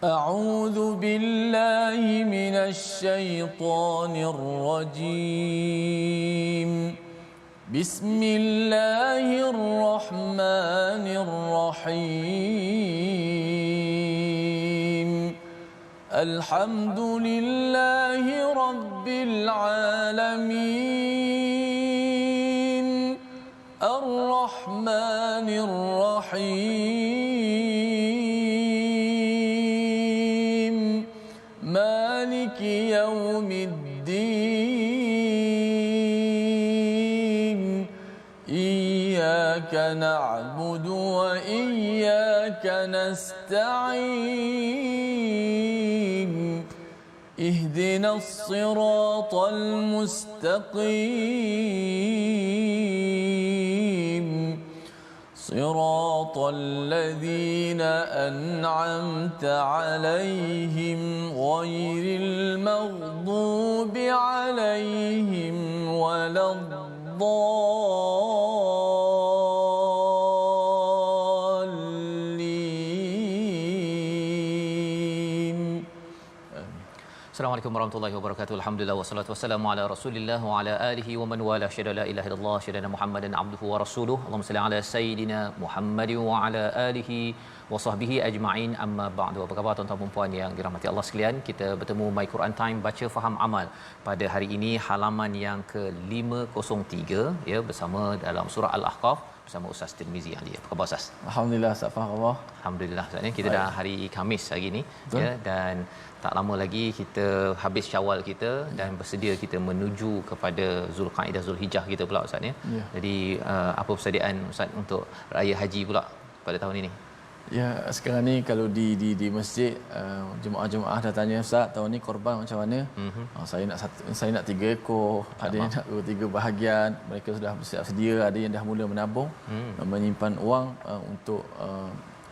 أعوذ بالله من الشيطان الرجيم. بسم الله الرحمن الرحيم. الحمد لله رب العالمين. الرحمن الرحيم. مالك يوم الدين. إياك نعبد وإياك نستعين. اهدنا الصراط المستقيم. صراط الذين أنعمت عليهم غير المغضوب عليهم ولا الضالين. Assalamualaikum warahmatullahi wabarakatuh. Alhamdulillah wassalatu wassalamu ala Rasulillah wa ala alihi wa man wala syada la ilaha illallah syada Muhammadan abduhu wa rasuluhu. Allahumma salli ala sayidina Muhammad wa ala alihi wa sahbihi ajma'in. Amma ba'du. Apa khabar tuan-tuan dan puan yang dirahmati Allah sekalian? Kita bertemu My Quran Time baca faham amal pada hari ini halaman yang ke-503 ya, bersama dalam surah Al-Ahqaf bersama Ustaz Tirmizi Ali. Apa khabar Ustaz? Alhamdulillah, Safar. Alhamdulillah Ustaz, kita dah hari Khamis hari ini. Betul. Ya, dan tak lama lagi kita habis Syawal kita dan bersedia kita menuju kepada Zulqaidah Zulhijjah kita pula Ustaz ya. Jadi apa persediaan Ustaz untuk raya haji pula pada tahun ini? Ya, sekarang ni kalau di masjid jemaah-jemaah dah tanya, Ustaz, tahun ni korban macam mana? Saya nak 3 ekor, ada yang nak 2-3 bahagian. Mereka sudah bersiap sedia, ada yang dah mula menabung, menyimpan wang untuk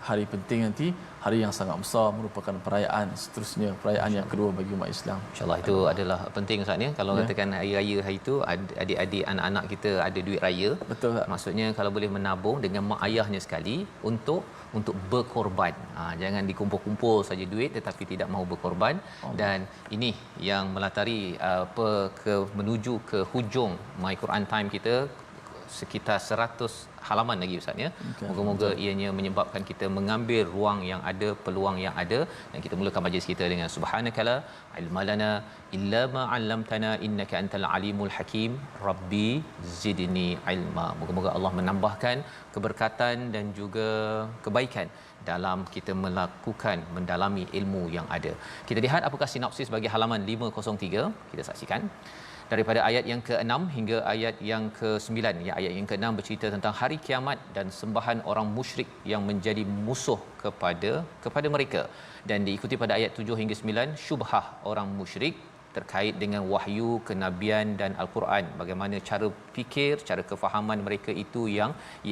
hari penting nanti, hari yang sangat besar, merupakan perayaan seterusnya, perayaan yang kedua bagi umat Islam. InsyaAllah itu adalah penting Ustaz ya. Kalau katakan hari raya hari itu adik-adik anak-anak kita ada duit raya. Betul. Maksudnya kalau boleh menabung dengan mak ayahnya sekali untuk berkorban. Jangan dikumpul-kumpul saja duit tetapi tidak mahu berkorban. Dan ini yang melatari menuju ke hujung My Quran Time kita, sekitar 100 halaman lagi Ustaz ya. Moga-moga ianya menyebabkan kita mengambil ruang yang ada, peluang yang ada, dan kita mulakan majlis kita dengan subhanakala ilmalana illa ma 'allamtana innaka antal alimul hakim rabbi zidni ilma. Moga-moga Allah menambahkan keberkatan dan juga kebaikan dalam kita melakukan mendalami ilmu yang ada. Kita lihat apakah sinopsis bagi halaman 503. Kita saksikan daripada ayat yang ke-6 hingga ayat yang ke-9. Ya, ayat yang ke-6 bercerita tentang hari kiamat dan sembahan orang musyrik yang menjadi musuh kepada mereka, dan diikuti pada ayat 7 hingga 9 syubhah orang musyrik terkait dengan wahyu, kenabian dan al-Quran. Bagaimana cara fikir, cara kefahaman mereka itu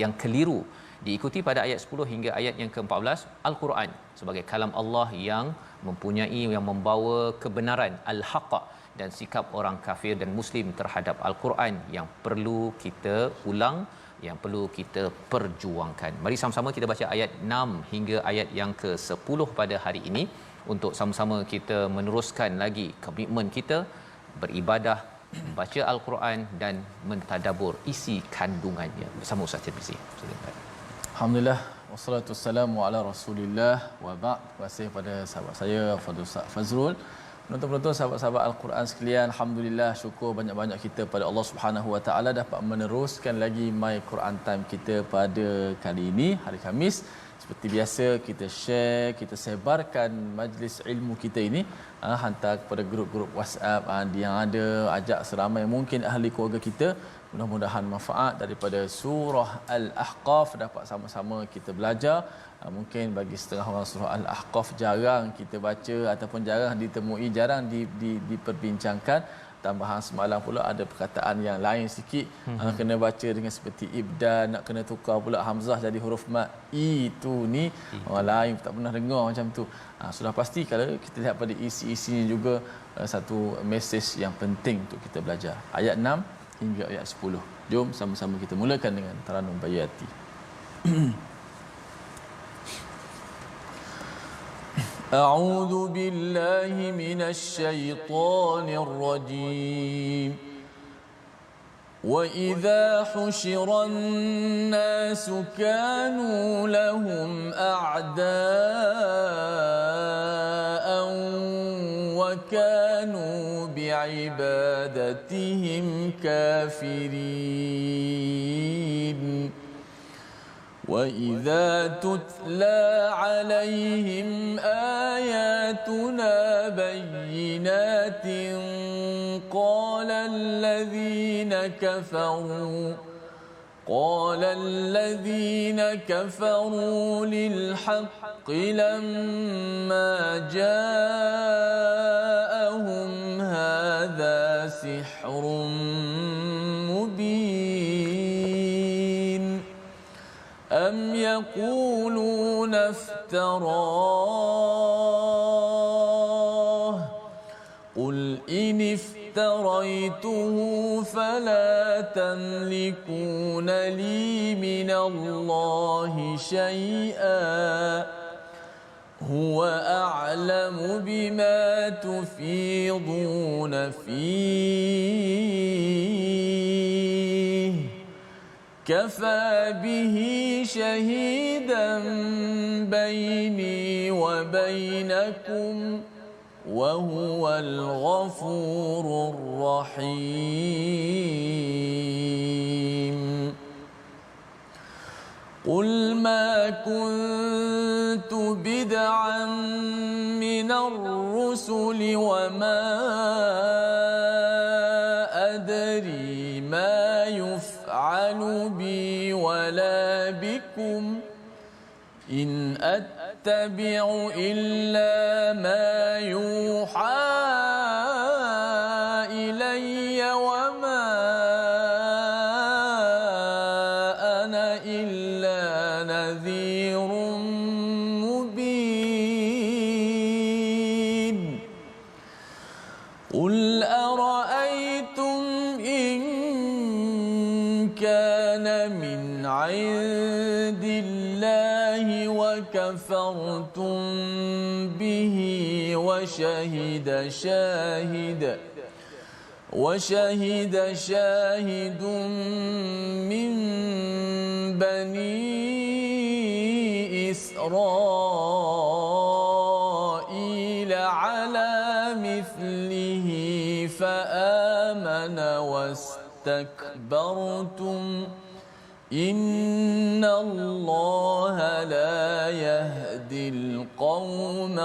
yang keliru. Diikuti pada ayat 10 hingga ayat yang ke-14 al-Quran sebagai kalam Allah yang membawa kebenaran, al-haqq, dan sikap orang kafir dan muslim terhadap al-Quran yang perlu kita ulang, yang perlu kita perjuangkan. Mari sama-sama kita baca ayat 6 hingga ayat yang ke-10 pada hari ini untuk sama-sama kita meneruskan lagi komitmen kita beribadah, membaca al-Quran dan mentadabbur isi kandungannya bersama Ustaz Tirmizi. Alhamdulillah, wassalatu wassalamu ala Rasulillah wa ba'd. Terima kasih kepada sahabat saya Fadil Ustaz Fazrul. Penonton-penonton, sahabat-sahabat Al-Quran sekalian, alhamdulillah, syukur banyak-banyak kita pada Allah Subhanahu Wa Taala dapat meneruskan lagi My Quran Time kita pada kali ini, hari Khamis. Seperti biasa, kita share, kita sebarkan majlis ilmu kita ini, hantar kepada grup-grup WhatsApp yang ada, ajak seramai mungkin ahli keluarga kita. Mudah-mudahan manfaat daripada surah Al-Ahqaf dapat sama-sama kita belajar. Mungkin bagi setengah orang surah Al-Ahqaf jarang kita baca ataupun jarang ditemui, jarang diperbincangkan. Tambahan semalam pula ada perkataan yang lain sikit, kena baca dengan seperti ibdal, nak kena tukar pula hamzah jadi huruf mat. Itu ni orang lain tak pernah dengar macam tu. Sudah pasti kalau kita lihat pada isi-isinya juga satu mesej yang penting untuk kita belajar. Ayat 6 hingga ayat 10. Jom sama-sama kita mulakan dengan Taranum Bayati. أعوذ بالله من الشيطان الرجيم وإذا حشر الناس كانوا لهم أعداء وكانوا بعبادتهم كافرين وإذا تتلى عليهم آياتنا بينات قال الذين كفروا للحق لما جاءهم هذا سحر مبين أم يقولون افتراه قل إن افتريته فلا تملكون لي من الله شيئا هو أعلم بما تفيضون فيه كفى به شهيدا بيني وبينكم وهو الغفور الرحيم قل ما كنت بدعا من الرسل وما أدري ما يفعل بي ولا بكم إن أتبع إلا ما يوحى إلي وما أنا إلا نذير مبين قل أرأيتم إن كان من عند الله وكفرتم به وشهد شاهد من بني إسرائيل على مثله فآمن واستكبرتم إن الله لا يهدي القوم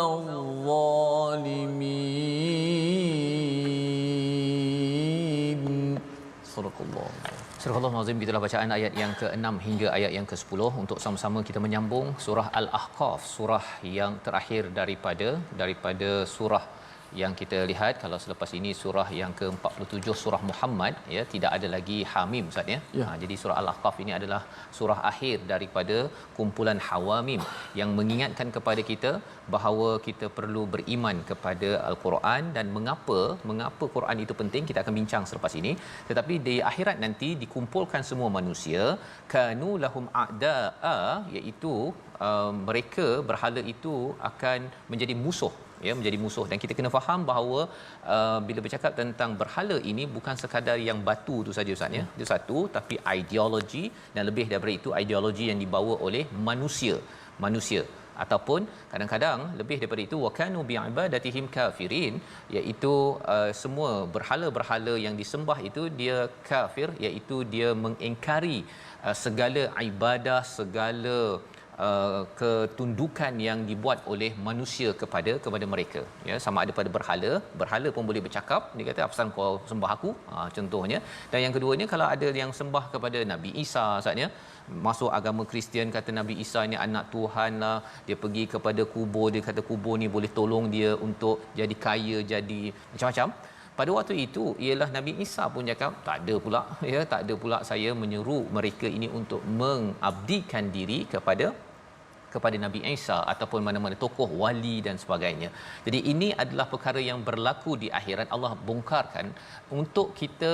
الظالمين. صدق الله. Surah Al-Azim, itulah bacaan ayat yang ke-6 hingga ayat yang ke-10 untuk sama-sama kita menyambung surah Al-Ahqaf, surah yang terakhir daripada surah yang kita lihat. Kalau selepas ini surah yang ke-47 surah Muhammad, ya, tidak ada lagi Hamim, Ustaz, ya. Jadi surah Al-Ahqaf ini adalah surah akhir daripada kumpulan Hawamim yang mengingatkan kepada kita bahawa kita perlu beriman kepada Al-Quran dan mengapa Quran itu penting, kita akan bincang selepas ini. Tetapi di akhirat nanti dikumpulkan semua manusia, kanu lahum a'da'a, iaitu mereka berhala itu akan menjadi musuh, ya, menjadi musuh. Dan kita kena faham bahawa bila bercakap tentang berhala ini bukan sekadar yang batu tu saja, Ustaz, ya. Itu satu, tapi ideologi, dan lebih daripada itu ideologi yang dibawa oleh manusia ataupun kadang-kadang lebih daripada itu wakanu bi'ibadatihim kafirin, iaitu semua berhala-berhala yang disembah itu dia kafir, iaitu dia mengingkari segala ibadah, segala ketundukan yang dibuat oleh manusia kepada mereka, ya. Sama ada pada berhala pun boleh bercakap, dia kata apasal kau sembah aku, contohnya. Dan yang keduanya, kalau ada yang sembah kepada Nabi Isa, saatnya masuk agama Kristian, kata Nabi Isa ni anak Tuhan lah, dia pergi kepada kubur, dia kata kubur ni boleh tolong dia untuk jadi kaya, jadi macam-macam. Pada waktu itu ialah Nabi Isa pun cakap tak ada pula saya menyeru mereka ini untuk mengabdikan diri kepada Nabi Isa ataupun mana-mana tokoh wali dan sebagainya. Jadi ini adalah perkara yang berlaku di akhirat. Allah bongkarkan untuk kita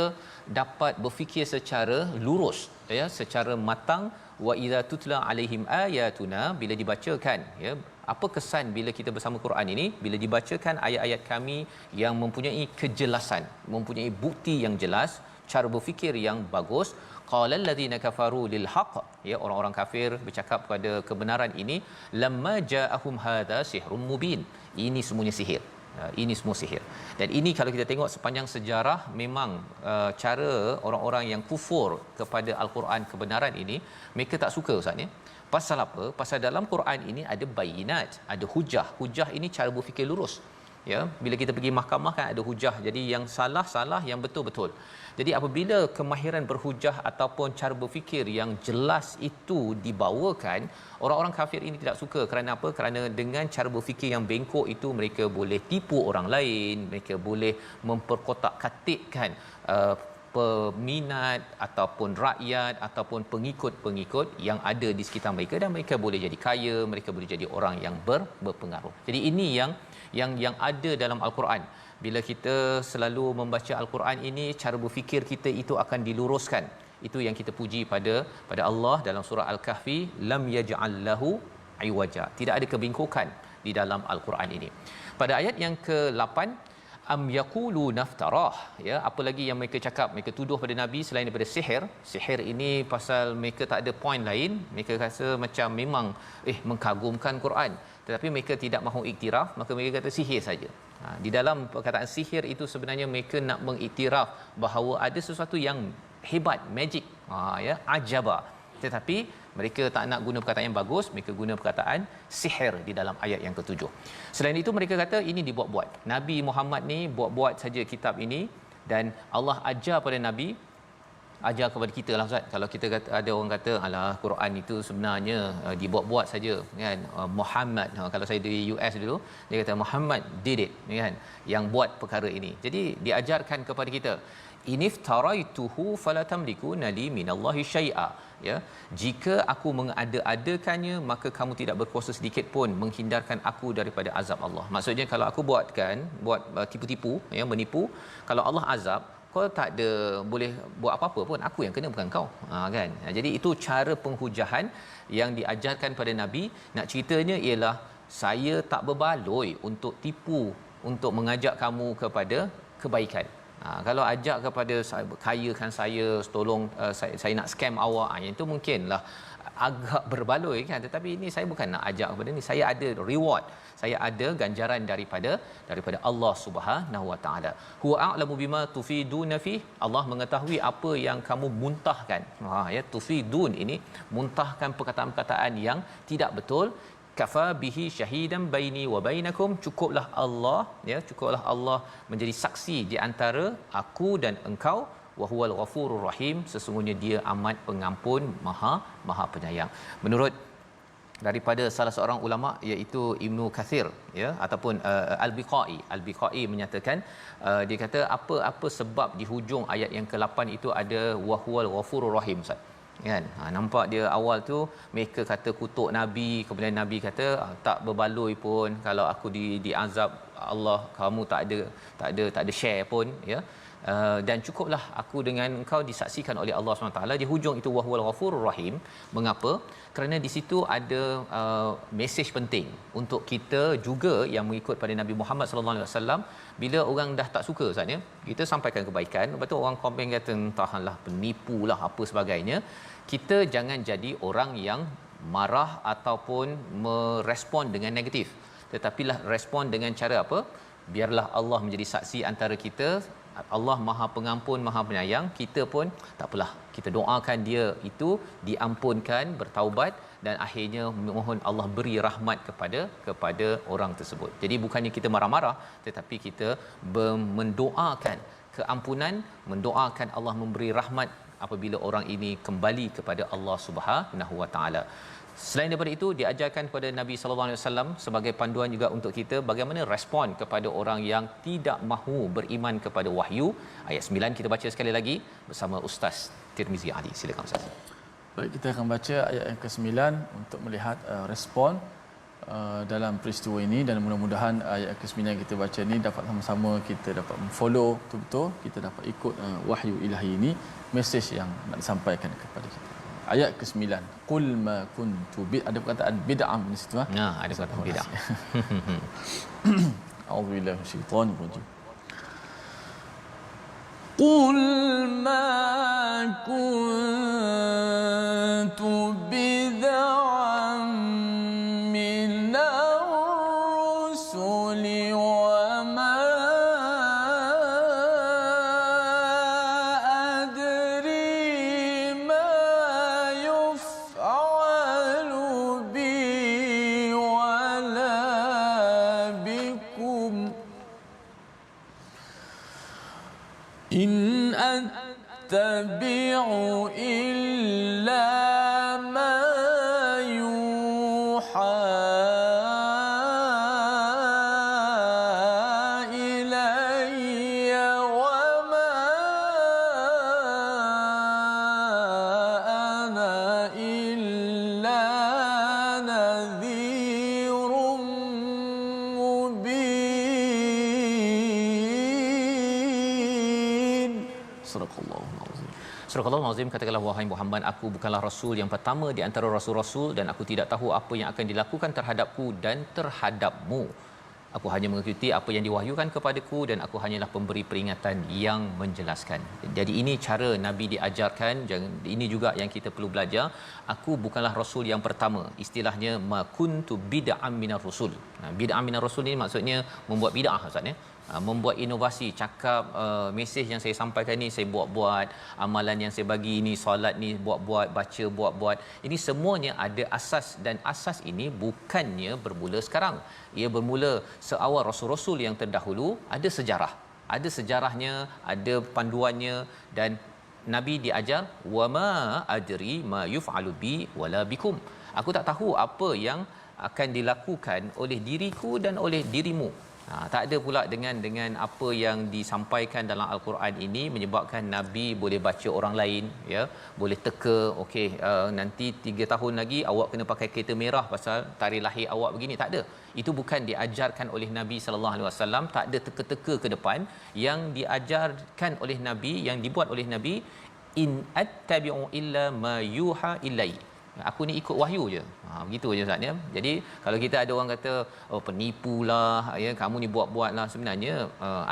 dapat berfikir secara lurus, ya, secara matang. Wa idza tutla alaihim ayatuna, bila dibacakan, ya, Apa kesan bila kita bersama Quran ini? Bila dibacakan ayat-ayat kami yang mempunyai kejelasan, mempunyai bukti yang jelas, cara berfikir yang bagus. Qala allazina kafaru lil haqq, ya, orang-orang kafir bercakap kepada kebenaran ini, lamma ja'ahum hadza sihrun mubin. Ini semuanya sihir. Ini semua sihir. Dan ini kalau kita tengok sepanjang sejarah, memang cara orang-orang yang kufur kepada al-Quran kebenaran ini, mereka tak suka Ustaz, ya. Pasal apa? Pasal dalam Quran ini ada bayinat, ada hujah. Hujah ini cara berfikir lurus. Ya, bila kita pergi mahkamah kan ada hujah. Jadi yang salah, yang betul. Jadi apabila kemahiran berhujah ataupun cara berfikir yang jelas itu dibawakan, orang-orang kafir ini tidak suka. Kerana apa? Kerana dengan cara berfikir yang bengkok itu, mereka boleh tipu orang lain, mereka boleh memperkotak-katikkan peminat ataupun rakyat ataupun pengikut-pengikut yang ada di sekitar mereka, dan mereka boleh jadi kaya, mereka boleh jadi orang yang berpengaruh. Jadi ini yang ada dalam al-Quran. Bila kita selalu membaca al-Quran ini, cara berfikir kita itu akan diluruskan. Itu yang kita puji pada Allah dalam surah Al-Kahfi, lam yaj'al lahu iwaja. Tidak ada kebengkokan di dalam al-Quran ini. Pada ayat yang ke-8, am yaqulu naftarah, ya, apa lagi yang mereka cakap, mereka tuduh pada nabi selain daripada sihir ini, pasal mereka tak ada point lain, mereka rasa macam memang mengkagumkan Quran, tetapi mereka tidak mahu iktiraf, maka mereka kata sihir saja. Di dalam perkataan sihir itu sebenarnya mereka nak mengiktiraf bahawa ada sesuatu yang hebat, magic, ya, ajaba, tetapi mereka tak nak guna perkataan yang bagus, mereka guna perkataan sihir di dalam ayat yang ke-7. Selain itu mereka kata ini dibuat-buat. Nabi Muhammad ni buat-buat saja kitab ini, dan Allah ajar pada Nabi, ajar kepada kita lah Ustaz. Kalau kita kata, ada orang kata alah Quran itu sebenarnya dibuat-buat saja kan, Muhammad, kalau saya di US dulu, dia kata Muhammad did it, kan, yang buat perkara ini. Jadi diajarkan kepada kita, iniftaraituhu fala tamlikuna li minallahi syai'a, ya, jika aku mengada-adakannya, maka kamu tidak berkuasa sedikit pun menghindarkan aku daripada azab Allah. Maksudnya kalau aku buat tipu-tipu, ya, menipu, kalau Allah azab, kau tak ada boleh buat apa-apa pun, aku yang kena, bukan kau, kan. Jadi itu cara penghujahan yang diajarkan pada Nabi. Nak ceritanya ialah, saya tak berbaloi untuk tipu, untuk mengajak kamu kepada kebaikan. Kalau ajak kepada kayakan saya, tolong saya nak scam awak, yang itu mungkinlah agak berbaloi kan, tetapi ini saya bukan nak ajak kepada ni, saya ada reward, saya ada ganjaran daripada Allah Subhanahu Wa Taala. Huwa a'lamu bima tufiduna fi, Allah mengetahui apa yang kamu muntahkan. Ya, tufidun ini muntahkan perkataan-perkataan yang tidak betul. Kafa bihi syahidan baini wa bainakum, cukuplah Allah, ya, cukuplah Allah menjadi saksi di antara aku dan engkau. Wa huwal ghafurur rahim, sesungguhnya dia amat pengampun, maha penyayang. Menurut daripada salah seorang ulama, iaitu Ibnu Kathir, ya, ataupun Al-Biqai menyatakan, dia kata apa sebab di hujung ayat yang ke-8 itu ada wa huwal ghafurur rahim, Ustaz, kan. Nampak dia awal tu mereka kata kutuk Nabi, kemudian Nabi kata tak berbaloi pun, kalau aku diazab Allah, kamu tak ada share pun, ya. Dan cukuplah aku dengan engkau disaksikan oleh Allah SWT. Di hujung itu wahwal ghafurur rahim. Mengapa? Kerana di situ ada mesej penting untuk kita juga yang mengikut pada Nabi Muhammad sallallahu alaihi wasallam. Bila orang dah tak suka Ustaz, ya, kita sampaikan kebaikan, lepas tu orang komen kata entahlah penipulah apa sebagainya, kita jangan jadi orang yang marah ataupun merespon dengan negatif, tetapilah respon dengan cara apa? Biarlah Allah menjadi saksi antara kita. Allah Maha Pengampun, Maha Penyayang. Kita pun tak apalah, kita doakan dia itu diampunkan, bertaubat, dan akhirnya mohon Allah beri rahmat kepada orang tersebut. Jadi bukannya kita marah-marah, tetapi kita mendoakan keampunan, mendoakan Allah memberi rahmat apabila orang ini kembali kepada Allah Subhanahu Wa Taala. Selain daripada itu, diajarkan kepada Nabi sallallahu alaihi wasallam sebagai panduan juga untuk kita bagaimana respon kepada orang yang tidak mahu beriman kepada wahyu. Ayat 9 kita baca sekali lagi bersama Ustaz Tirmizi Ali. Silakan Ustaz. Baik, kita akan baca ayat yang ke-9 untuk melihat respon dalam peristiwa ini, dan mudah-mudahan ayat ke-9 yang kita baca ini dapat sama-sama kita dapat follow betul-betul, kita dapat ikut wahyu ilahi ini, mesej yang nak disampaikan kepada kita. ayat ke-9. Qul ma kuntu ada perkataan bid'ah di situ ha. Nah, ada kata bid'ah. A'udzubillahi minasyaitonir rajim. Qul ma kuntu bid'an minar rusuli wa ma adri ma yuf'alu bi wala bikum in attabi'u illa ma yuha ilayya wa ma ana illa nadhirun mubin. Sadaqallahul azim. Surah Al-Azim, katakanlah wahai Muhammad, aku bukanlah rasul yang pertama di antara rasul-rasul dan aku tidak tahu apa yang akan dilakukan terhadapku dan terhadapmu. Aku hanya mengikuti apa yang diwahyukan kepadaku dan aku hanyalah pemberi peringatan yang menjelaskan. Jadi ini cara Nabi diajarkan, ini juga yang kita perlu belajar. Aku bukanlah rasul yang pertama. Istilahnya ma kuntu bid'an minar rusul. Bid'an minar rusul ni maksudnya membuat bid'ah maksudnya. Membuat inovasi, cakap mesej yang saya sampaikan ni saya buat-buat, amalan yang saya bagi ni, solat ni buat-buat, baca buat-buat. Ini semuanya ada asas dan asas ini bukannya bermula sekarang. Ia bermula seawal rasul-rasul yang terdahulu, ada sejarah. Ada sejarahnya, ada panduannya dan Nabi diajar wama adri ma yuf'alu bi wala bikum. Aku tak tahu apa yang akan dilakukan oleh diriku dan oleh dirimu. Tak ada pula dengan apa yang disampaikan dalam al-Quran ini menyebabkan Nabi boleh baca orang lain, ya, boleh teka, okey, nanti 3 tahun lagi awak kena pakai kereta merah pasal tarikh lahir awak begini. Tak ada. Itu bukan diajarkan oleh Nabi sallallahu alaihi wasallam. Tak ada teka-teka ke depan. Yang diajarkan oleh Nabi, yang dibuat oleh Nabi, in attabi'u illa ma yuha ilai. Aku ni ikut wahyu je. Begitu je Ustaz ya. Jadi kalau kita ada orang kata penipulah, ya, kamu ni buat-buatlah, sebenarnya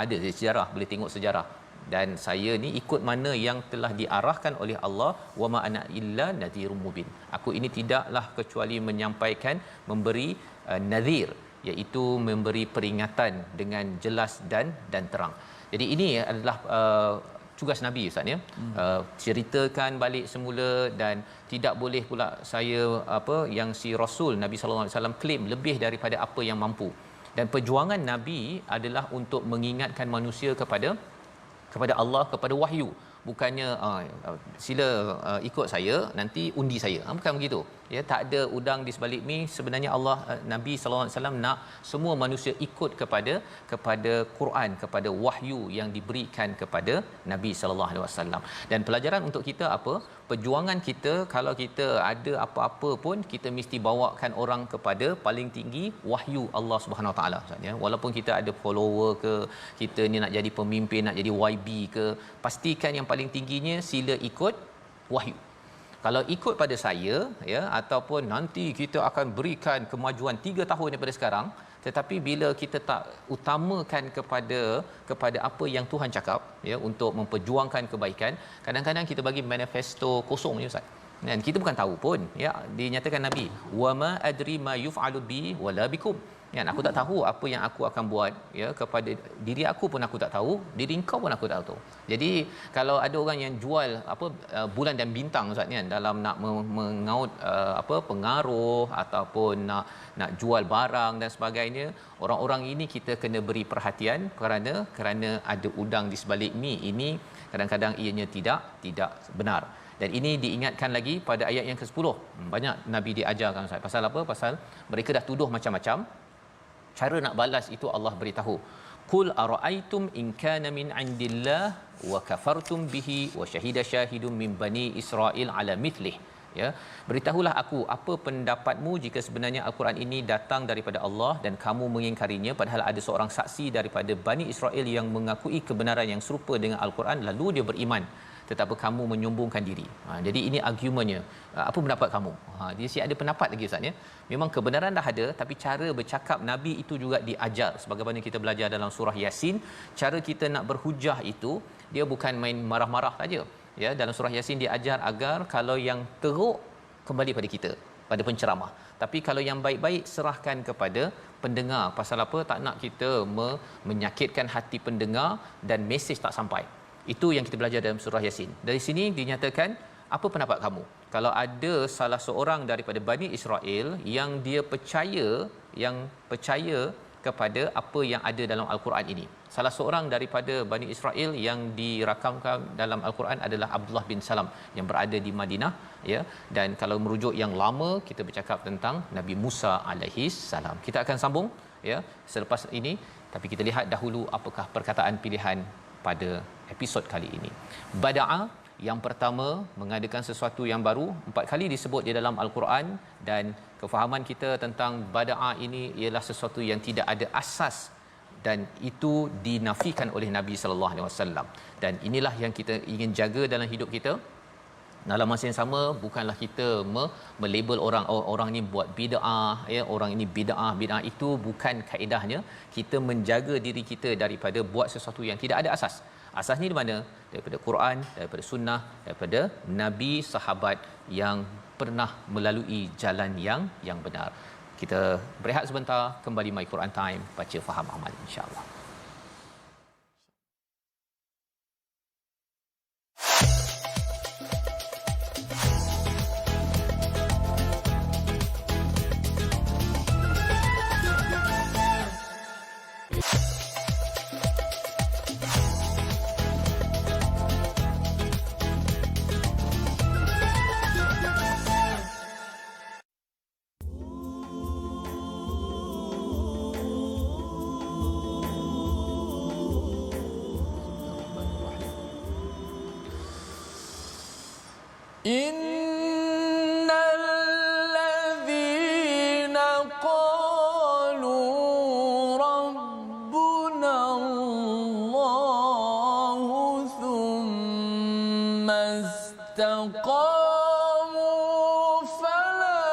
ada sejarah, boleh tengok sejarah. Dan saya ni ikut mana yang telah diarahkan oleh Allah, wa ma ana illa nadhirun mubin. Aku ini tidaklah kecuali menyampaikan, memberi nadhir, iaitu memberi peringatan dengan jelas dan terang. Jadi ini adalah tugas Nabi Ustaz ya. Ceritakan balik semula dan tidak boleh pula saya yang si Rasul Nabi sallallahu alaihi wasallam claim lebih daripada apa yang mampu. Dan perjuangan Nabi adalah untuk mengingatkan manusia kepada Allah, kepada wahyu. Bukannya sila ikut saya, nanti undi saya. Bukan begitu. Ya, tak ada udang di sebalik mi. Sebenarnya Allah, Nabi sallallahu alaihi wasallam nak semua manusia ikut kepada Quran, kepada wahyu yang diberikan kepada Nabi sallallahu alaihi wasallam. Dan pelajaran untuk kita apa? Perjuangan kita, kalau kita ada apa-apa pun, kita mesti bawakan orang kepada paling tinggi, wahyu Allah Subhanahu Wa Taala. Walaupun kita ada follower ke, kita ni nak jadi pemimpin, nak jadi YB ke, pastikan yang paling tingginya sila ikut wahyu. Kalau ikut pada saya, ya, ataupun nanti kita akan berikan kemajuan 3 tahun daripada sekarang, tetapi bila kita tak utamakan kepada apa yang Tuhan cakap, ya, untuk memperjuangkan kebaikan, kadang-kadang kita bagi manifesto kosong je Ustaz. Dan kita bukan tahu pun, ya, dinyatakan Nabi, wama adri ma yuf'alu bi wala bikum. Ya, aku tak tahu apa yang aku akan buat, ya, kepada diri aku pun aku tak tahu, diri engkau pun aku tak tahu. Jadi kalau ada orang yang jual bulan dan bintang Ustaz ni, dalam nak mengaut pengaruh ataupun nak jual barang dan sebagainya, orang-orang ini kita kena beri perhatian kerana ada udang di sebalik mi ini, kadang-kadang ianya tidak benar. Dan ini diingatkan lagi pada ayat yang ke-10. Banyak Nabi diajarkan Ustaz. Pasal apa? Pasal mereka dah tuduh macam-macam. Cara nak balas itu Allah beritahu. Qul ara'aytum in kana min 'indillah wa kafartum bihi wa shahida syahidun min bani Israil ala mithlih. Ya, beritahulah aku apa pendapatmu jika sebenarnya al-Quran ini datang daripada Allah dan kamu mengingkarinya, padahal ada seorang saksi daripada Bani Israel yang mengakui kebenaran yang serupa dengan al-Quran lalu dia beriman. tetapi kamu menyombongkan diri. Jadi ini argumennya. Apa pendapat kamu? Dia si ada pendapat lagi Ustaz ya. Memang kebenaran dah ada, tapi cara bercakap Nabi itu juga diajar. Sebagaimana kita belajar dalam surah Yasin, cara kita nak berhujah itu dia bukan main marah-marah saja. Ya, dalam surah Yasin dia ajar agar kalau yang teruk kembali pada kita, pada penceramah. Tapi kalau yang baik-baik serahkan kepada pendengar. Pasal apa? Tak nak kita menyakitkan hati pendengar dan mesej tak sampai. Itu yang kita belajar dalam surah Yasin. Dari sini dinyatakan, apa pendapat kamu? Kalau ada salah seorang daripada Bani Israel yang dia percaya kepada apa yang ada dalam Al-Quran ini. Salah seorang daripada Bani Israel yang dirakamkan dalam Al-Quran adalah Abdullah bin Salam yang berada di Madinah, ya. Dan kalau merujuk yang lama, kita bercakap tentang Nabi Musa alaihi salam. Kita akan sambung ya selepas ini, tapi kita lihat dahulu apakah perkataan pilihan pada episod kali ini. Bada'a, yang pertama, mengadakan sesuatu yang baru, 4 kali disebut di dalam Al-Quran, dan kefahaman kita tentang bada'a ini ialah sesuatu yang tidak ada asas, dan itu dinafikan oleh Nabi sallallahu alaihi wasallam. Dan inilah yang kita ingin jaga dalam hidup kita. Dalam masa yang sama, bukanlah kita melabel orang, oh orang ni buat bid'ah ya, orang ini bid'ah itu bukan kaedahnya. Kita menjaga diri kita daripada buat sesuatu yang tidak ada asas. Asasnya di mana? Daripada Quran, daripada sunnah, daripada nabi, sahabat yang pernah melalui jalan yang benar. Kita berehat sebentar, kembali My Quran Time, baca faham amal insya-Allah. إن الذين قالوا ربنا الله ثم استقاموا فلا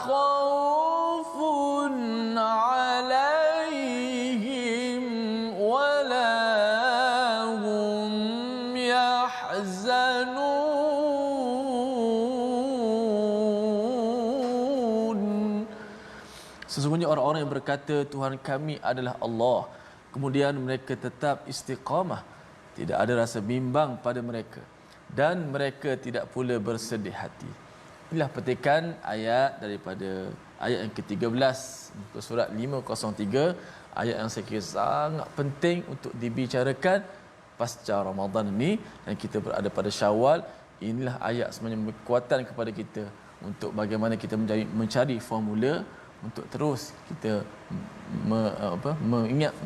خوف عليهم ولا هم يحزنون. Sesungguhnya orang-orang yang berkata Tuhan kami adalah Allah, kemudian mereka tetap istiqamah, tidak ada rasa bimbang pada mereka dan mereka tidak pula bersedih hati. Inilah petikan ayat daripada ayat yang ke-13 muka surat 503, ayat yang saya kira sangat penting untuk dibicarakan pasca Ramadan ini, dan kita berada pada Syawal. Inilah ayat sebenarnya kekuatan kepada kita untuk bagaimana kita mencari formula untuk terus kita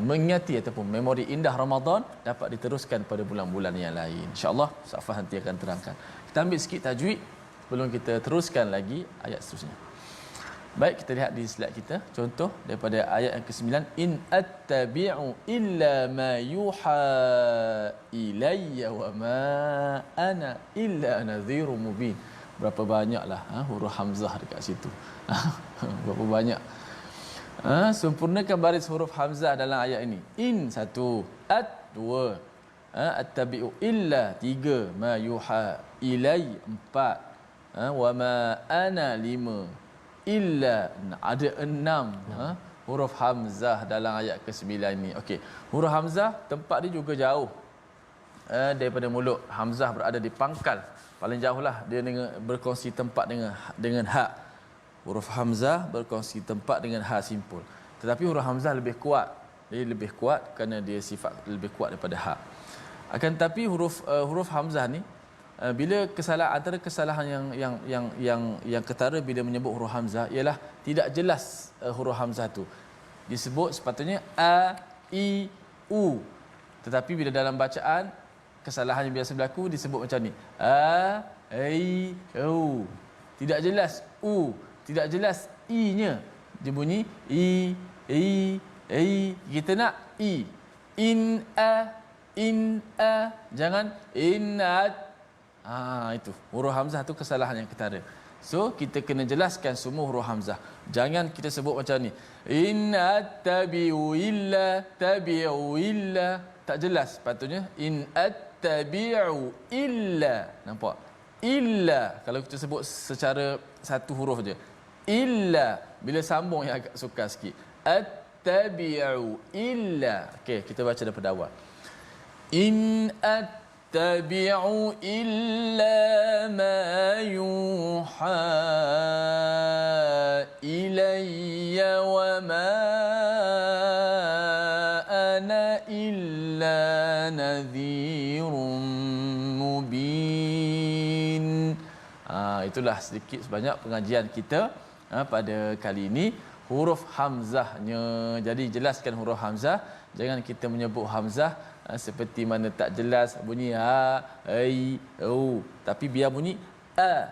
mengingati ataupun memori indah Ramadan dapat diteruskan pada bulan-bulan yang lain. InsyaAllah Safah nanti akan terangkan. Kita ambil sikit tajwid sebelum kita teruskan lagi ayat seterusnya. Baik, kita lihat di slide kita contoh daripada ayat yang ke-9, in attabi'u illa ma yuha ilayya wa ma ana illa nadhirun mubin. Berapa banyaklah huruf hamzah dekat situ. Berapa banyak. Sempurnakan baris huruf hamzah dalam ayat ini. In 1, at 2, attabi'u illa 3, ma yuha ilay 4, wa ma ana 5, illa ada 6 huruf hamzah dalam ayat ke-9 ini. Okey, huruf hamzah tempat dia juga jauh daripada mulut. Hamzah berada di pangkal, paling jauhlah dia berkongsi tempat dengan ha. Huruf hamzah berkongsi tempat dengan ha simpul. Tetapi huruf hamzah lebih kuat. Dia lebih kuat kerana dia sifat lebih kuat daripada ha. Akan tetapi huruf hamzah ni bila antara kesalahan yang ketara bila menyebut huruf hamzah ialah tidak jelas huruf hamzah tu. Disebut sepatutnya a, i, u. Tetapi bila dalam bacaan kesalahan yang biasa berlaku disebut macam ni. A, i, u. Tidak jelas u, tidak jelas i-nya. Dia bunyi i. Kita nak i. In a, in a, jangan inat. Itu huruf hamzah tu kesalahan yang ketara. So kita kena jelaskan semua huruf hamzah. Jangan kita sebut macam ni. In attabi'u illa tabi'u illa, tak jelas. Patutnya in attabi'u illa. Nampak? Illa kalau kita sebut secara satu huruf je. Illa bila sambung yang agak sukar sikit. Attabi'u illa. Okey, kita baca daripada awal. In attabi'u illa ma yuha ilayya wa ma ana illa nadhirun mubin. Itulah sedikit sebanyak pengajian kita pada kali ini. Huruf hamzahnya. Jadi jelaskan huruf hamzah. Jangan kita menyebut hamzah seperti mana tak jelas bunyi ha, ai, u. Tapi biar bunyi a,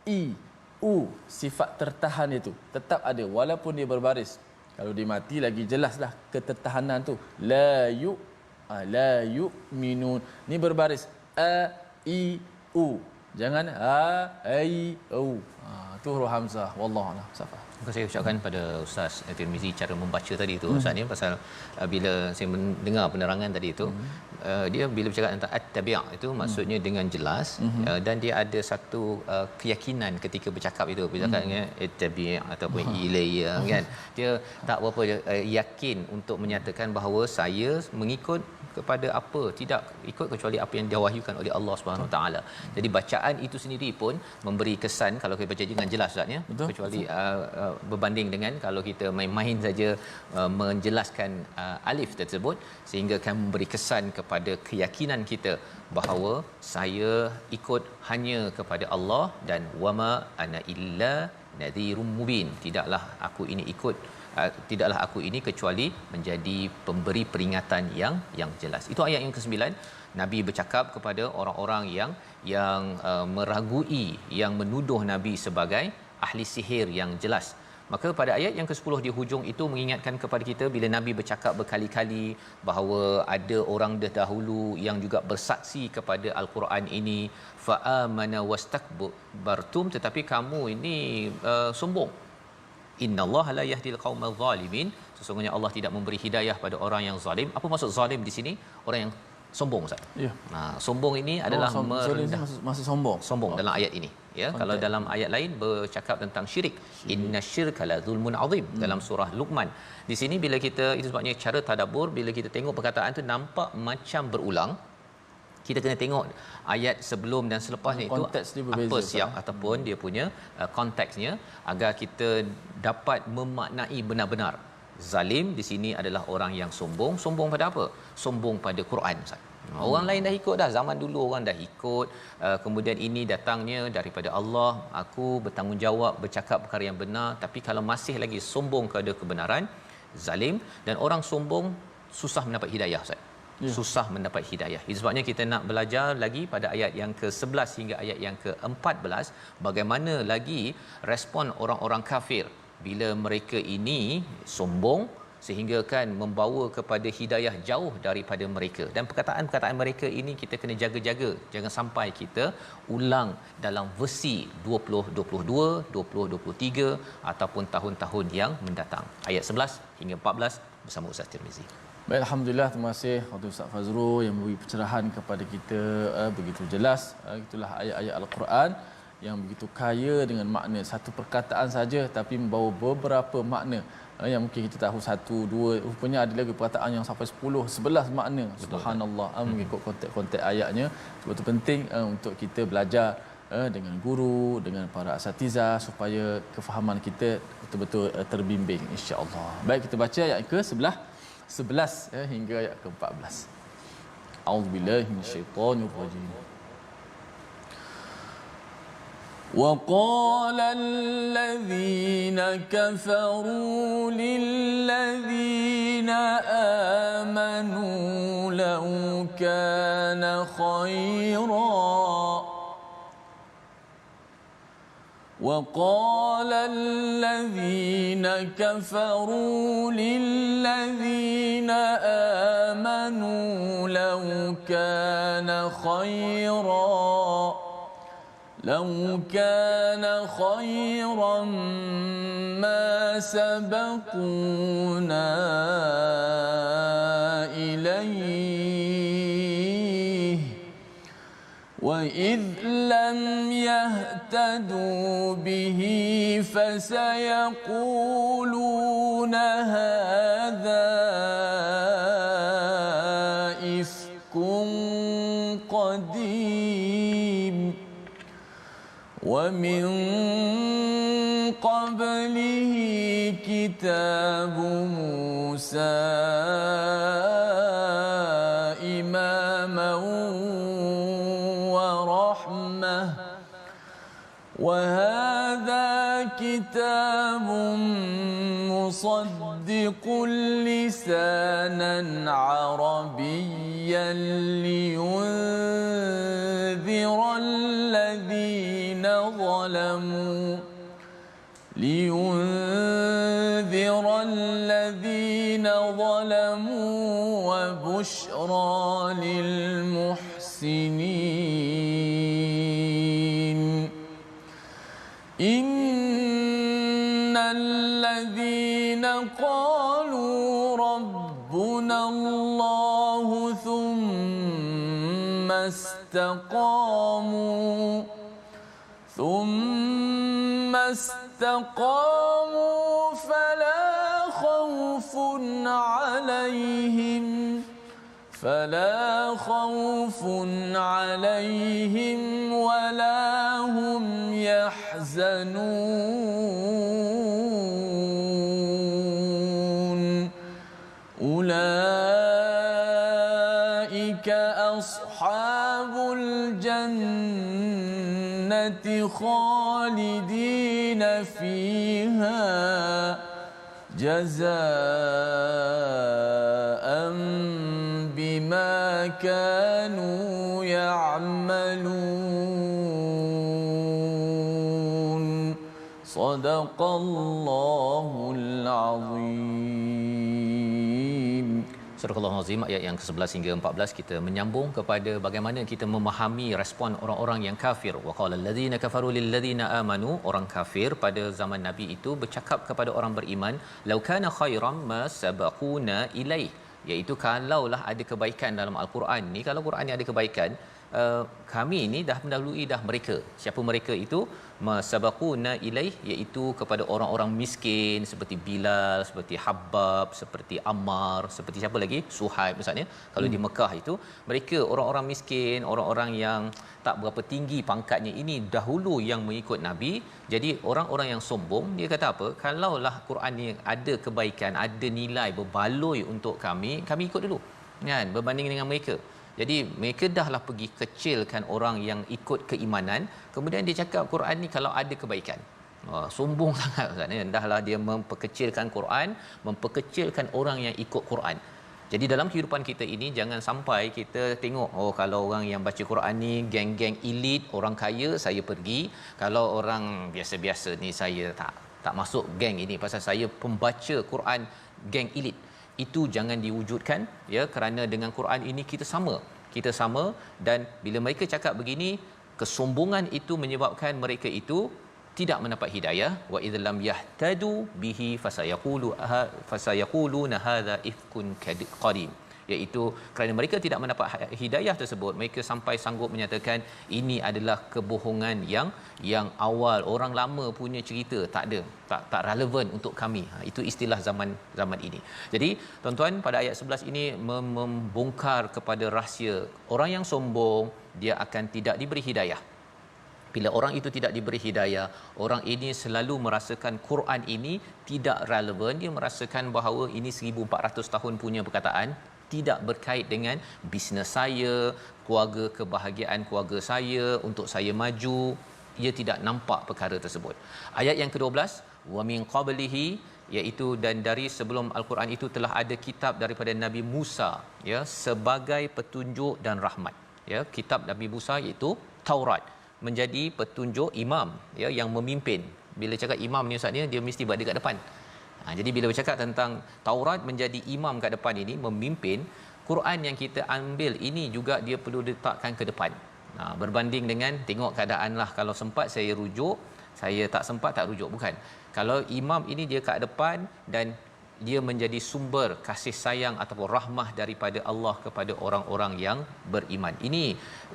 i, u. Sifat tertahan itu tetap ada walaupun dia berbaris. Kalau dia mati lagi jelaslah ketertahanan tu. La yu'minun. Ni berbaris a, i, u. Jangan ha, ai, u. Tu huruf hamzah. Wallahu a'lam. Safa. Terima kasih ucapkan pada Ustaz Tirmizi cara membaca tadi tu Ustaz ni, pasal bila saya mendengar penerangan tadi tu dia bila bercakap tentang at-tabi' itu maksudnya dengan jelas dan dia ada satu keyakinan ketika bercakap itu bercakap dengan at-tabi' ataupun ilayya kan, dia tak berapa yakin untuk menyatakan bahawa saya mengikut kepada apa, tidak ikut kecuali apa yang diwahyukan oleh Allah Subhanahu Wa Taala. Jadi bacaan itu sendiri pun memberi kesan kalau kita baca dengan jelas Ustaz ya, kecuali berbanding dengan kalau kita main-main saja menjelaskan alif tersebut, sehingga akan memberi kesan kepada keyakinan kita bahawa saya ikut hanya kepada Allah dan wama ana illa nadhirum mubin, tidaklah aku ini kecuali menjadi pemberi peringatan yang jelas. Itu ayat yang ke-9. Nabi bercakap kepada orang-orang yang meragui, yang menuduh Nabi sebagai ahli sihir yang jelas. Maka pada ayat yang ke-10 di hujung itu mengingatkan kepada kita bila Nabi bercakap berkali-kali bahawa ada orang dahulu yang juga bersaksi kepada al-Quran ini, fa amana wastakbartum, tetapi kamu ini sombong. Innallaha la yahdil qaumal zalimin, sesungguhnya Allah tidak memberi hidayah pada orang yang zalim. Apa maksud zalim di sini? Orang yang sombong Ustaz. Ya. Sombong ini adalah merendah, maksud sombong dalam ayat ini ya. Kalau dalam ayat lain bercakap tentang syirik, innasyirka la zulmun azim dalam surah Luqman. Di sini bila kita, itu sebabnya cara tadabbur, bila kita tengok perkataan tu nampak macam berulang, kita kena tengok ayat sebelum dan selepasnya itu apa siap ataupun dia punya konteksnya, agar kita dapat memaknai benar-benar. Zalim di sini adalah orang yang sombong. Sombong pada apa? Sombong pada Quran Ustaz. Orang lain dah ikut dah, zaman dulu orang dah ikut, kemudian ini datangnya daripada Allah, aku bertanggungjawab bercakap perkara yang benar, tapi kalau masih lagi sombong kepada kebenaran, zalim. Dan orang sombong susah mendapat hidayah Ustaz. Ya. Susah mendapat hidayah. Itu sebabnya kita nak belajar lagi pada ayat yang ke-11 hingga ayat yang ke-14 bagaimana lagi respon orang-orang kafir bila mereka ini sombong sehingga kan membawa kepada hidayah jauh daripada mereka. Dan perkataan-perkataan mereka ini kita kena jaga-jaga, jangan sampai kita ulang dalam versi 2022, 2023 ataupun tahun-tahun yang mendatang. Ayat 11 hingga 14 bersama Ustaz Tirmizi. Baik, alhamdulillah, terima kasih kepada Ustaz Fazrul yang memberi pencerahan kepada kita begitu jelas. Itulah ayat-ayat Al-Quran yang begitu kaya dengan makna. Satu perkataan saja tapi membawa beberapa makna. Yang mungkin kita tahu satu, dua, rupanya ada lagi perkataan yang sampai 10, 11 makna. Subhanallah, mengikut konteks ayatnya. Sebab itu penting untuk kita belajar dengan guru, dengan para asatizah supaya kefahaman kita betul-betul terbimbing, insya-Allah. Baik, kita baca ayat ke-11 hingga ayat ke-14. A'udzubillahi minasyaitonirrajim. وقال الذين كفروا للذين آمنوا لو كان خيرا وقال الذين كفروا للذين آمنوا لو كان خيرا ما سبقونا إليه وإذ لم يهتدوا به فسيقولون هذا إفك قديم ومن قبله كتاب موسى إماما ورحمة وهذا كتاب مصدق لسانا عربيا لينذر الذين ظلموا وبشرى للمحسنين إن الذين قالوا ربنا الله ثم استقاموا فلا خوف عليهم ولا هم يحزنون أولئك أصحاب الجنة خالدين فيها جزاء بما كانوا يعملون صدق الله العظيم. Surah Al-Azim ayat yang ke-11 hingga 14 kita menyambung kepada bagaimana kita memahami respon orang-orang yang kafir. Wa qala allazina kafaru lil ladzina amanu, orang kafir pada zaman Nabi itu bercakap kepada orang beriman, law kana khairan ma sabaquna ilaih, iaitu kalaulah ada kebaikan dalam al-Quran ni, kalau Quran ni ada kebaikan, kami ini dah mendahului dah mereka. Siapa mereka itu? Masabaquna ilaih, iaitu kepada orang-orang miskin seperti Bilal, seperti Habbab, seperti Ammar, seperti siapa lagi? Suhaib misalnya. Kalau di Mekah itu mereka orang-orang miskin, orang-orang yang tak berapa tinggi pangkatnya, ini dahulu yang mengikut Nabi. Jadi orang-orang yang sombong, dia kata apa? Kalaulah Quran ni ada kebaikan, ada nilai berbaloi untuk kami ikut dulu. Kan? Berbanding dengan mereka. Jadi mereka dahlah pergi kecilkan orang yang ikut keimanan, kemudian dia cakap Quran ni kalau ada kebaikan. Sombong sangat Ustaz ni. Dahlah dia memperkecilkan Quran, memperkecilkan orang yang ikut Quran. Jadi dalam kehidupan kita ini jangan sampai kita tengok kalau orang yang baca Quran ni geng-geng elit, orang kaya, saya pergi. Kalau orang biasa-biasa ni saya tak masuk geng ini pasal saya pembaca Quran geng elit. Itu jangan diwujudkan ya, kerana dengan Quran ini kita sama, dan bila mereka cakap begini, kesombongan itu menyebabkan mereka itu tidak mendapat hidayah. Wa idh lam yahtadu bihi fasayaquluna hadza ifkun qadim, iaitu kerana mereka tidak mendapat hidayah tersebut, mereka sampai sanggup menyatakan ini adalah kebohongan yang awal, orang lama punya cerita, tak relevan untuk kami. Itu istilah zaman ini. Jadi tuan-tuan, pada ayat 11 ini membongkar kepada rahsia orang yang sombong, dia akan tidak diberi hidayah. Bila orang itu tidak diberi hidayah, orang ini selalu merasakan Quran ini tidak relevan. Dia merasakan bahawa ini 1400 tahun punya perkataan, tidak berkait dengan bisnes saya, kebahagiaan keluarga saya, untuk saya maju. Ia tidak nampak perkara tersebut. Ayat yang ke-12, wa min qablihi, iaitu dan dari sebelum al-Quran itu telah ada kitab daripada Nabi Musa, ya, sebagai petunjuk dan rahmat. Ya, kitab Nabi Musa iaitu Taurat. menjadi petunjuk imam, ya, yang memimpin. Bila cakap imam ni ustaz ni, dia mesti berada kat depan. Jadi bila bercakap tentang Taurat menjadi imam kat depan ini, memimpin, Quran yang kita ambil ini juga dia perlu diletakkan ke depan. Berbanding dengan tengok keadaan lah, kalau sempat saya rujuk, saya tak sempat tak rujuk, bukan. Kalau imam ini dia kat depan dan dia menjadi sumber kasih sayang ataupun rahmah daripada Allah kepada orang-orang yang beriman. Ini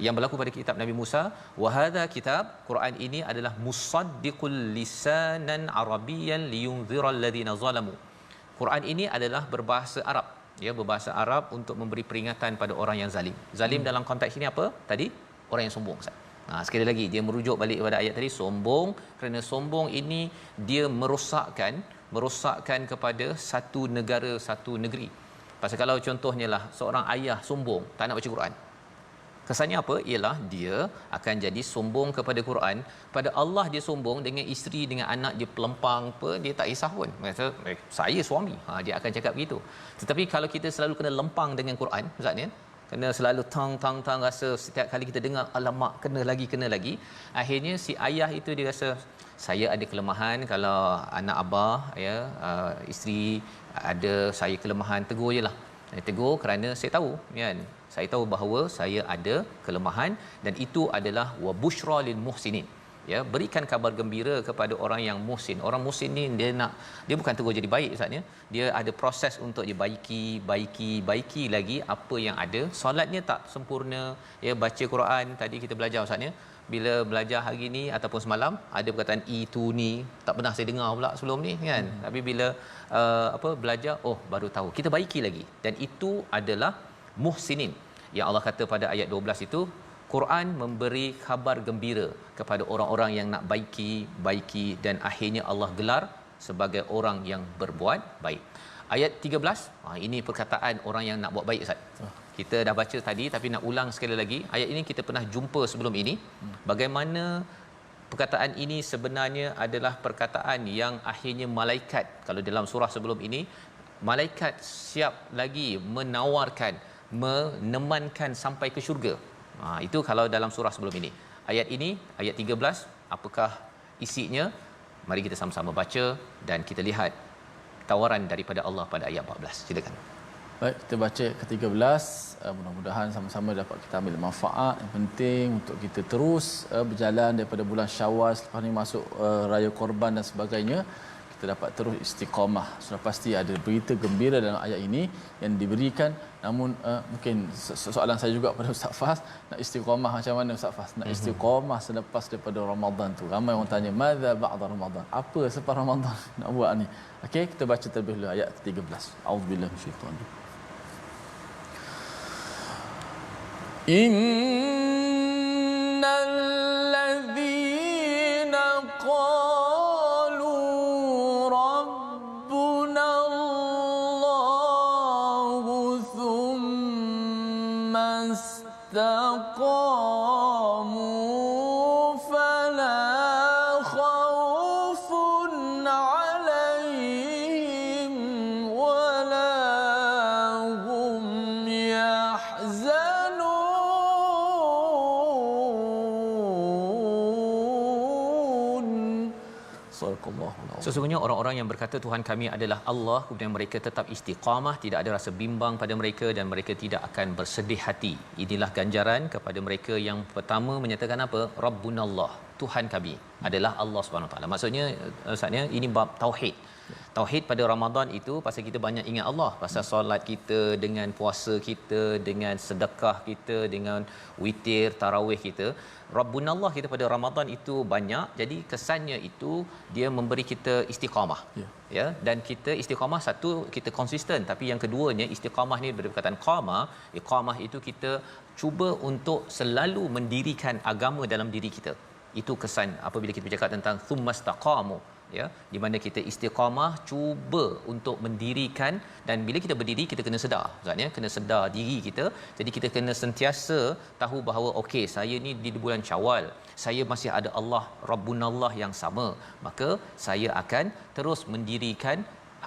yang berlaku pada kitab Nabi Musa. Wa hadza kitab, Quran ini adalah musaddiqul lisanan arabiyyan liyunziral ladzina zalamu. Quran ini adalah berbahasa Arab, ya, berbahasa Arab untuk memberi peringatan pada orang yang zalim. Zalim dalam konteks ini apa? Tadi orang yang sombong, Ustaz. Sekali lagi dia merujuk balik kepada ayat tadi, sombong, kerana sombong ini dia merosakkan kepada satu negara, satu negeri. Pasal kalau contohnya lah seorang ayah sombong tak nak baca Quran, kesannya apa? Ialah dia akan jadi sombong kepada Quran. Pada Allah dia sombong, dengan isteri, dengan anak dia pelempang apa, dia tak kisah pun. Kata saya suami, dia akan cakap begitu. Tetapi kalau kita selalu kena lempang dengan Quran, Ustaz ni, kena selalu tang rasa setiap kali kita dengar alamak kena lagi, akhirnya si ayah itu dia rasa saya ada kelemahan. Kalau anak abah, ya, isteri ada saya kelemahan, tegur jelah. Tegur kerana saya tahu, kan, saya tahu bahawa saya ada kelemahan, dan itu adalah wa busyra lil muhsinin, ya, berikan kabar gembira kepada orang yang muhsin. Orang muhsin ni dia bukan terus jadi baik, Ustaz, ya. Dia ada proses untuk dia baiki lagi apa yang ada. Solatnya tak sempurna, ya, baca Quran tadi kita belajar, Ustaz, ya. Bila belajar hari ni ataupun semalam ada perkataan itu ni tak pernah saya dengar pula sebelum ni, kan. Tapi bila belajar, baru tahu. Kita baiki lagi, dan itu adalah muhsinin yang Allah kata pada ayat 12 itu. Quran memberi kabar gembira kepada orang-orang yang nak baiki, dan akhirnya Allah gelar sebagai orang yang berbuat baik. Ayat 13, ini perkataan orang yang nak buat baik, Ustaz. Kita dah baca tadi tapi nak ulang sekali lagi. Ayat ini kita pernah jumpa sebelum ini. Bagaimana perkataan ini sebenarnya adalah perkataan yang akhirnya malaikat, kalau dalam surah sebelum ini, malaikat siap lagi menawarkan, menemankan sampai ke syurga. Itu kalau dalam surah sebelum ini. Ayat ini, ayat 13, apakah isinya? Mari kita sama-sama baca dan kita lihat tawaran daripada Allah pada ayat 14. Silakan. Baik, kita baca ke-13. Mudah-mudahan sama-sama dapat kita ambil manfaat. Yang penting untuk kita terus berjalan daripada bulan Syawal, selepas ni masuk Raya Korban dan sebagainya, kita dapat terus istiqamah. Sudah pasti ada berita gembira dalam ayat ini yang diberikan. Namun mungkin soalan saya juga pada Ustaz Fas, nak istiqamah macam mana, Ustaz Fas? Nak istiqamah selepas daripada Ramadan tu. Ramai orang tanya, madza ba'da Ramadan? Apa selepas Ramadan nak buat ni? Okey, kita baca terlebih dahulu ayat 13. A'udzubillahi minasyaitanir rajim. Innal ladzina qalu rabbuna Allahu thumma istaqamu fala khawfun 'alaihim wala hum yahzanun. Sesungguhnya orang-orang yang berkata Tuhan kami adalah Allah, kemudian mereka tetap istiqamah, tidak ada rasa bimbang pada mereka dan mereka tidak akan bersedih hati. Inilah ganjaran kepada mereka yang pertama menyatakan apa? Rabbunallah, Tuhan kami adalah Allah Subhanahu Wa Taala. Maksudnya ini bab tauhid. Tauhid pada Ramadan itu pasal kita banyak ingat Allah, pasal solat kita, dengan puasa kita, dengan sedekah kita, dengan witir, tarawih kita. Rabbunallah kita pada Ramadan itu banyak. Jadi kesannya itu dia memberi kita istiqamah. Ya, dan kita istiqamah, satu kita konsisten, tapi yang keduanya istiqamah ni daripada perkataan qama. Iqamah itu kita cuba untuk selalu mendirikan agama dalam diri kita. Itu kesan apabila kita bercakap tentang thummastaqamu, ya, di mana kita istiqamah cuba untuk mendirikan. Dan bila kita berdiri kita kena sedar, maksudnya kena sedar diri kita. Jadi kita kena sentiasa tahu bahawa okey, saya ni di bulan Syawal, saya masih ada Allah Rabbunallah yang sama, maka saya akan terus mendirikan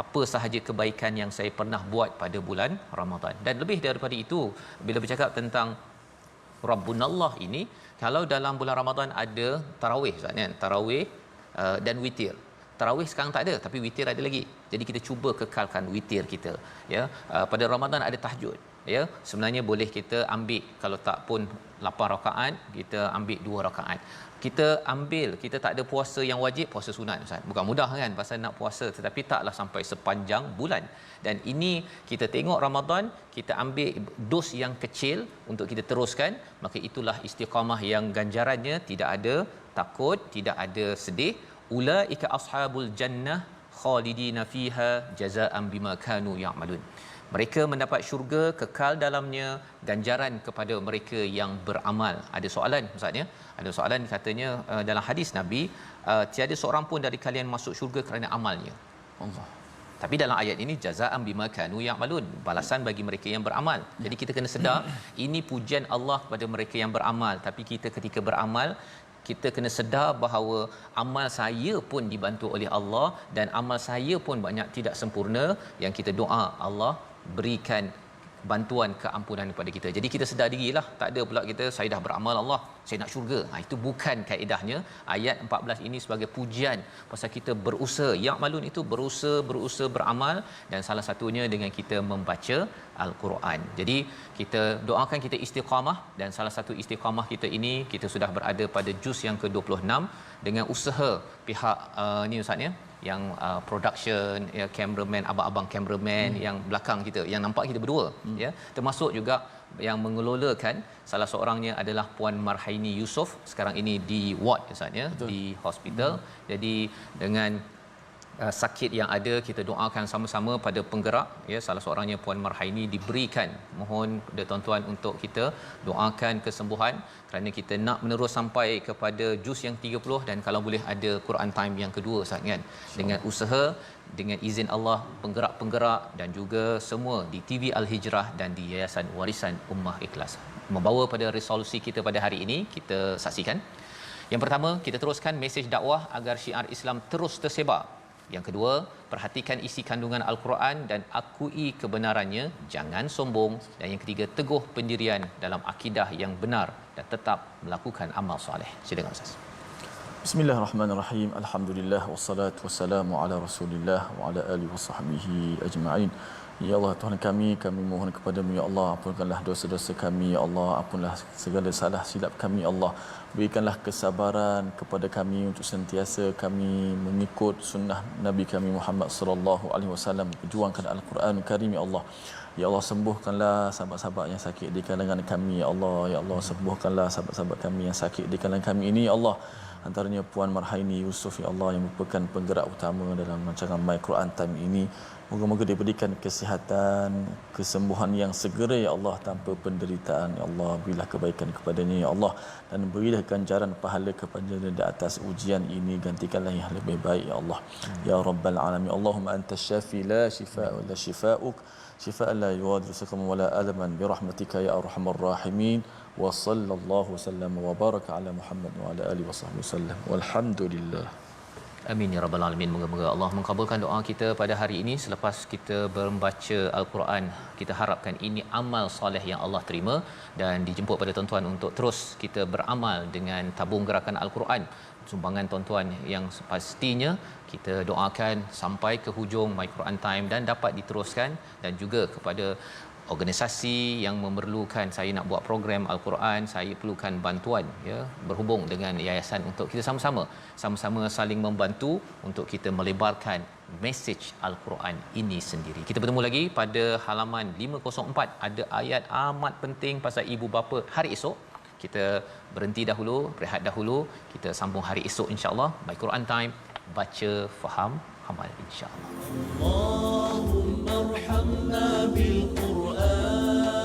apa sahaja kebaikan yang saya pernah buat pada bulan Ramadan. Dan lebih daripada itu, bila bercakap tentang Rabbunallah ini, Kalau dalam bulan Ramadan ada tarawih Ustaz kan, tarawih dan witir. Tarawih sekarang tak ada tapi witir ada lagi. Jadi kita cuba kekalkan witir kita ya. Pada Ramadan ada tahajud ya. Sebenarnya boleh kita ambil kalau tak pun 8 rakaat, kita ambil 2 rakaat. Kita ambil, kita tak ada puasa yang wajib, puasa sunat Ustaz. Bukan mudah kan pasal nak puasa, tetapi taklah sampai sepanjang bulan. Dan ini kita tengok Ramadan, kita ambil dos yang kecil untuk kita teruskan, maka itulah istiqamah yang ganjarannya tidak ada takut, tidak ada sedih. Ulaika ashabul jannah khalidina fiha jazaa'an bima kanu ya'malun. Mereka mendapat syurga kekal dalamnya, ganjaran kepada mereka yang beramal. Ada soalan Ustaz ya? Ada soalan katanya dalam hadis Nabi, tiada seorang pun dari kalian masuk syurga kerana amalnya. Allah. Tapi dalam ayat ini jazaa'an bima kanu ya'malun, balasan bagi mereka yang beramal. Jadi kita kena sedar ini pujian Allah kepada mereka yang beramal, tapi kita ketika beramal kita kena sedar bahawa amal saya pun dibantu oleh Allah dan amal saya pun banyak tidak sempurna, yang kita doa Allah berikan bantuan keampunan kepada kita. Jadi kita sedar dirilah, tak ada pula kita saya dah beramal Allah, saya nak syurga. Itu bukan kaedahnya. Ayat 14 ini sebagai pujian pasal kita berusaha. Ya'malun itu berusaha beramal, dan salah satunya dengan kita membaca Al-Quran. Jadi kita doakan kita istiqamah, dan salah satu istiqamah kita ini kita sudah berada pada juz yang ke-26 dengan usaha pihak ni Ustaz ya, yang production ya, cameraman, abang-abang cameraman yang belakang kita, yang nampak kita berdua ya, termasuk juga yang mengelolakan, salah seorangnya adalah Puan Marhaini Yusof, sekarang ini di ward Ustaz ya, di hospital. Jadi dengan sakit yang ada, kita doakan sama-sama pada penggerak ya, salah seorangnya Puan Marhaini diberikan, mohon kepada tuan-tuan untuk kita doakan kesembuhan, kerana kita nak menerus sampai kepada juz yang 30, dan kalau boleh ada Quran time yang kedua Ustaz kan, dengan usaha, dengan izin Allah, penggerak-penggerak dan juga semua di TV Al-Hijrah dan di Yayasan Warisan Ummah Ikhlas. Membawa pada resolusi kita pada hari ini, kita saksikan. Yang pertama, kita teruskan mesej dakwah agar syiar Islam terus tersebar. Yang kedua, perhatikan isi kandungan Al-Quran dan akui kebenarannya, jangan sombong. Dan yang ketiga, teguh pendirian dalam akidah yang benar dan tetap melakukan amal soleh. Silakan Ustaz. Bismillahirrahmanirrahim. Alhamdulillah wassalatu wassalamu ala Rasulillah wa ala alihi wasahbihi ajma'in. Ya Allah, Tuhan kami mohon kepada-Mu ya Allah, ampunkanlah dosa-dosa kami ya Allah, ampunlah segala salah silap kami ya Allah. Berikanlah kesabaran kepada kami untuk sentiasa kami mengikut sunnah Nabi kami Muhammad sallallahu alaihi wasallam, perjuangkan Al-Quran Karim ya Allah. Ya Allah, sembuhkanlah sahabat-sahabat yang sakit di kalangan kami ya Allah. Ya Allah, sembuhkanlah sahabat-sahabat kami yang sakit di kalangan kami ini ya Allah. Antaranya Puan Marhaini Yusof ya Allah, yang merupakan penggerak utama dalam rancangan My Quran Time ini. Moga-moga diberikan kesihatan, kesembuhan yang segera ya Allah, tanpa penderitaan ya Allah. Berilah kebaikan kepadanya ya Allah, dan berilah ganjaran pahala kepadanya di atas ujian ini, gantikanlah yang lebih baik ya Allah. Ya Rabbal Alamin. Allahumma anta syafi la shifaa illa shifaa'uk, shifaan la yughadiru saqaman wala alaman, birahmatika ya arhamar rahimin. Wa sallallahu wasallam wa baraka ala Muhammad wa ala alihi wasahbihi wasallam. Walhamdulillah. Amin ya rabbal alamin. Moga-moga Allah mengabulkan doa kita pada hari ini selepas kita membaca Al-Quran. Kita harapkan ini amal soleh yang Allah terima, dan dijemput pada tuan-tuan untuk terus kita beramal dengan tabung gerakan Al-Quran. Sumbangan tuan-tuan yang pastinya kita doakan sampai ke hujung My Quran Time dan dapat diteruskan, dan juga kepada organisasi yang memerlukan, saya nak buat program Al-Quran, saya perlukan bantuan ya, berhubung dengan yayasan untuk kita sama-sama saling membantu untuk kita melebarkan mesej Al-Quran ini sendiri. Kita bertemu lagi pada halaman 504, ada ayat amat penting pasal ibu bapa hari esok. Kita berhenti dahulu, berehat dahulu, kita sambung hari esok insya-Allah. My Quran Time, baca, faham, amal insya-Allah.